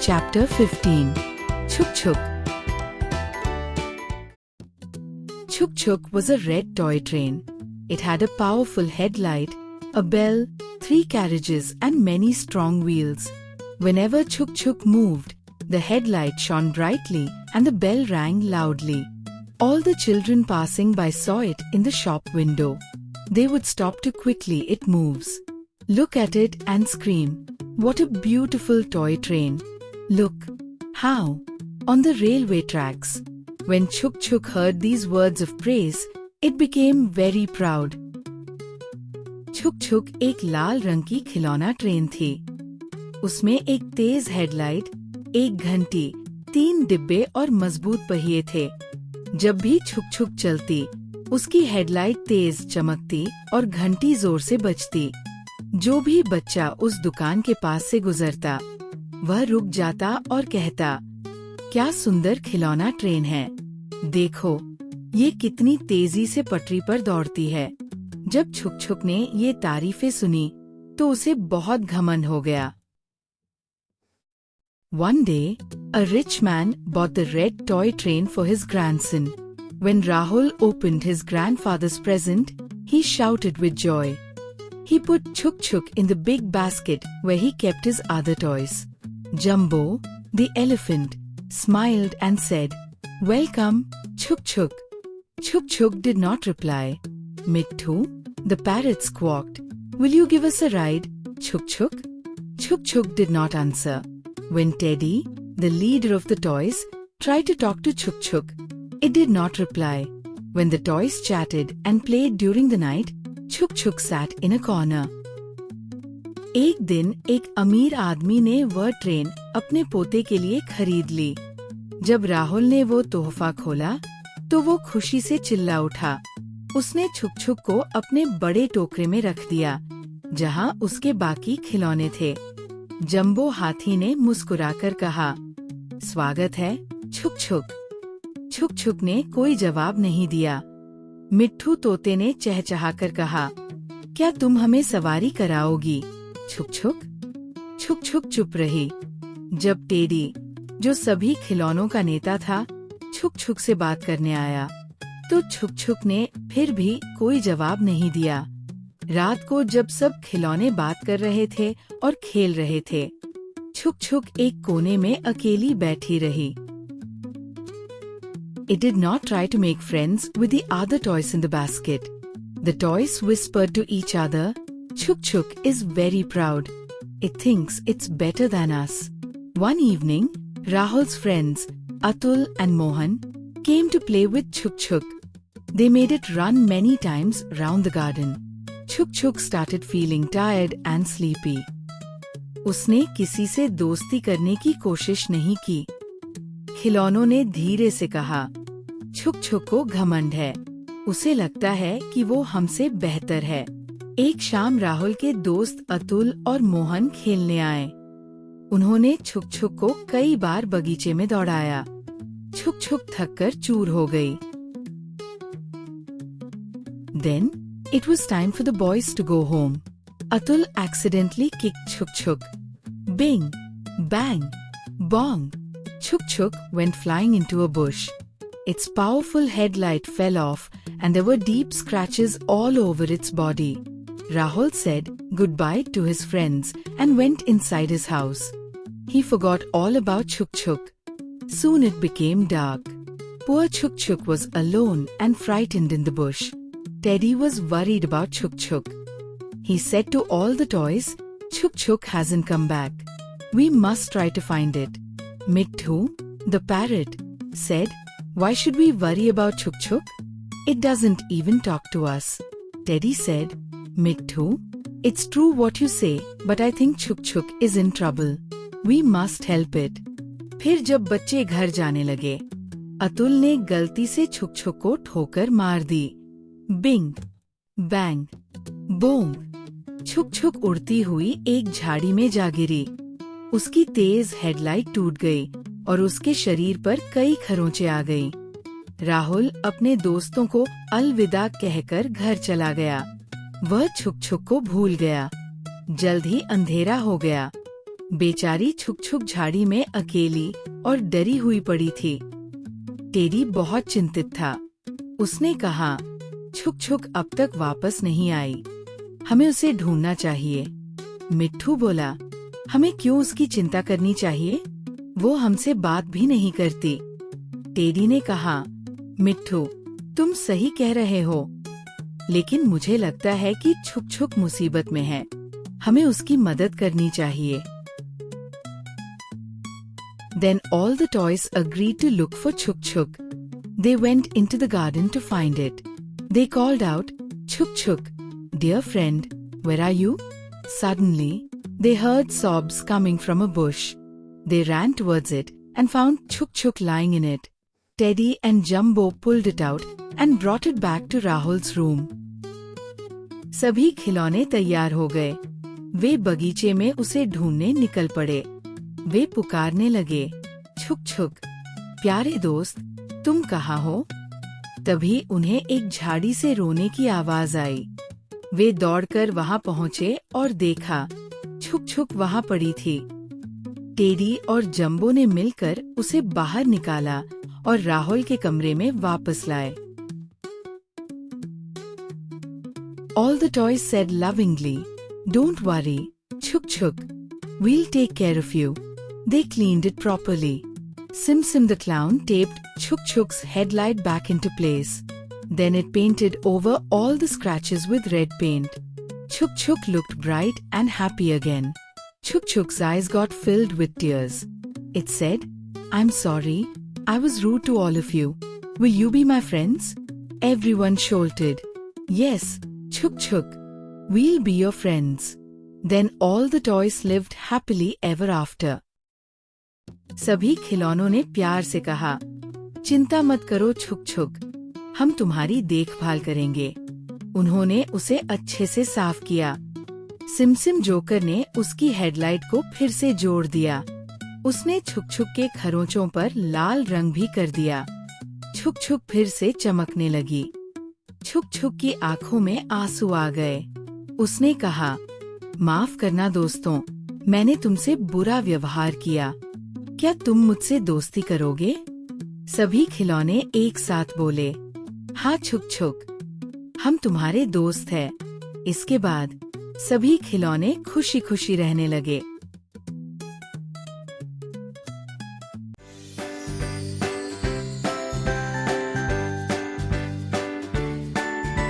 Chapter 15 Chuk Chuk. Chuk Chuk was a red toy train. It had a powerful headlight, a bell, 3 carriages and many strong wheels. Whenever Chuk Chuk moved, the headlight shone brightly and the bell rang loudly. All the children passing by saw it in the shop window. They would stop to quickly it moves, look at it and scream, "What a beautiful toy train! Look! How?" On the railway tracks. When Chuk Chuk heard these words of praise, it became very proud. Chuk Chuk एक लाल रंग की खिलौना train थी। उसमें एक तेज headlight, एक घंटी, 3 डिब्बे और मजबूत पहिए थे। जब भी छुक छुक चलती, उसकी हेडलाइट तेज चमकती और घंटी जोर से बजती। जो भी बच्चा उस दुकान के पास से गुजरता, वह रुक जाता और कहता, "क्या सुंदर खिलौना ट्रेन है! देखो, ये कितनी तेजी से पटरी पर दौड़ती है।" जब छुक छुक ने ये तारीफें सुनी, तो उसे बहुत घमंड हो गया। One day, a rich man bought the red toy train for his grandson. When Rahul opened his grandfather's present, he shouted with joy. He put Chuk Chuk in the big basket where he kept his other toys. Jumbo, the elephant, smiled and said, "Welcome, Chuk Chuk." Chuk Chuk did not reply. Mittu, the parrot, squawked, "Will you give us a ride, Chuk Chuk?" Chuk Chuk did not answer. When Teddy, the leader of the toys, tried to talk to Chuk Chuk, it did not reply. When the toys chatted and played during the night, Chuk Chuk sat in a corner. एक दिन एक अमीर आदमी ने वह train अपने पोते के लिए खरीद ली। जब राहुल ने वो तोहफा खोला, तो वो खुशी से चिल्ला उठा। उसने छुक छुक को अपने बड़े टोकरे में रख दिया, जहाँ उसके बाकी खिलौने थे। जंबो हाथी ने मुस्कुराकर कहा, "स्वागत है, छुक छुक।" छुक छुक ने कोई जवाब नहीं दिया। मिट्ठू तोते ने चहचहाकर कहा, "क्या तुम हमें सवारी कराओगी, छुक छुक?" छुक छुक चुप रही। जब टेडी, जो सभी खिलौनों का नेता था, छुक छुक से बात करने आया, तो छुक छुक ने फिर भी कोई जवाब नहीं दिया। रात को जब सब खिलौने बात कर रहे थे और खेल रहे थे, छुक छुक एक कोने में अकेली बैठी रही। It did not try to make friends with the other toys in the basket. The toys whispered to each other, "Chuk Chuk is very proud. It thinks it's better than us." One evening, Rahul's friends, Atul and Mohan, came to play with Chuk Chuk. They made it run many times round the garden. Chuk Chuk started feeling tired and sleepy. उसने किसी से दोस्ती करने की कोशिश नहीं की। खिलौनों ने धीरे से कहा, "छुक छुक को घमंड है। उसे लगता है कि वो हमसे बेहतर है।" एक शाम राहुल के दोस्त अतुल और मोहन खेलने आए। उन्होंने छुक छुक को कई बार बगीचे में दौड़ाया। छुक छुक थककर चूर हो गई। Then it was time for the boys to go home. Atul accidentally kicked Chuk Chuk. Bing! Bang! Bong! Chuk Chuk went flying into a bush. Its powerful headlight fell off and there were deep scratches all over its body. Rahul said goodbye to his friends and went inside his house. He forgot all about Chuk Chuk. Soon it became dark. Poor Chuk Chuk was alone and frightened in the bush. Teddy was worried about Chuk Chuk. He said to all the toys, "Chuk Chuk hasn't come back. We must try to find it." Mittu, the parrot, said, "Why should we worry about Chuk Chuk? It doesn't even talk to us." Teddy said, "Mittu, it's true what you say, but I think Chuk Chuk is in trouble. We must help it." फिर जब बच्चे घर जाने लगे, अतुल ने गलती से छुक छुक को ठोकर मार दी। बिंग! बैंग! बोंग! छुक छुक उड़ती हुई एक झाड़ी में जा गिरी। उसकी तेज हेडलाइट टूट गई और उसके शरीर पर कई खरोंचे आ गई। राहुल अपने दोस्तों को अलविदा कहकर घर चला गया। वह छुक छुक को भूल गया। जल्द ही अंधेरा हो गया। बेचारी छुक छुक झाड़ी में अकेली और डरी हुई पड़ी थी। टेडी बहुत चिंतित था। उसने कहा, छुक छुक अब तक वापस नहीं आई, हमें उसे ढूंढना चाहिए। मिट्ठू बोला, हमें क्यों उसकी चिंता करनी चाहिए? वो हमसे बात भी नहीं करती। टेडी ने कहा, मिट्ठू, तुम सही कह रहे हो, लेकिन मुझे लगता है कि छुक छुक मुसीबत में है, हमें उसकी मदद करनी चाहिए। Then all the toys agreed to look for Chuk Chuk. They went into the garden to find it. They called out, Chuk Chuk, dear friend, where are you? Suddenly, they heard sobs coming from a bush. They ran towards it and found Chuk Chuk lying in it. Teddy and Jumbo pulled it out and brought it back to Rahul's room. सभी खिलौने तैयार हो गए। वे बगीचे में उसे ढूंढने निकल पड़े। वे पुकारने लगे, छुक छुक, प्यारे दोस्त, तुम कहाँ हो? तभी उन्हें एक झाड़ी से रोने की आवाज आई। वे दौड़कर वहाँ पहुँचे और देखा, छुक छुक वहाँ पड़ी थी। टेडी और जंबो ने मिलकर उसे बाहर निकाला और राहुल के कमरे में वापस लाए। All the toys said lovingly, "Don't worry, Chuk Chuk, we'll take care of you." They cleaned it properly. Sim Sim the clown taped Chuk Chuk's headlight back into place. Then it painted over all the scratches with red paint. Chuk Chuk looked bright and happy again. Chuk Chuk's eyes got filled with tears. It said, "I'm sorry, I was rude to all of you. Will you be my friends?" Everyone shouted, "Yes, Chuk Chuk, we'll be your friends." Then all the toys lived happily ever after. सभी खिलौनों ने प्यार से कहा, चिंता मत करो छुक छुक, हम तुम्हारी देखभाल करेंगे। उन्होंने उसे अच्छे से साफ किया। सिमसिम जोकर ने उसकी हेडलाइट को फिर से जोड़ दिया। उसने छुक छुक के खरोंचों पर लाल रंग भी कर दिया। छुक छुक फिर से चमकने लगी। छुक छुक की आंखों में आंसू आ गए। उसने कहा, माफ करना दोस्तों, मैंने तुमसे बुरा व्यवहार किया। क्या तुम मुझसे दोस्ती करोगे? सभी खिलौने एक साथ बोले, हाँ छुक छुक, हम तुम्हारे दोस्त हैं। इसके बाद सभी खिलौने खुशी खुशी रहने लगे।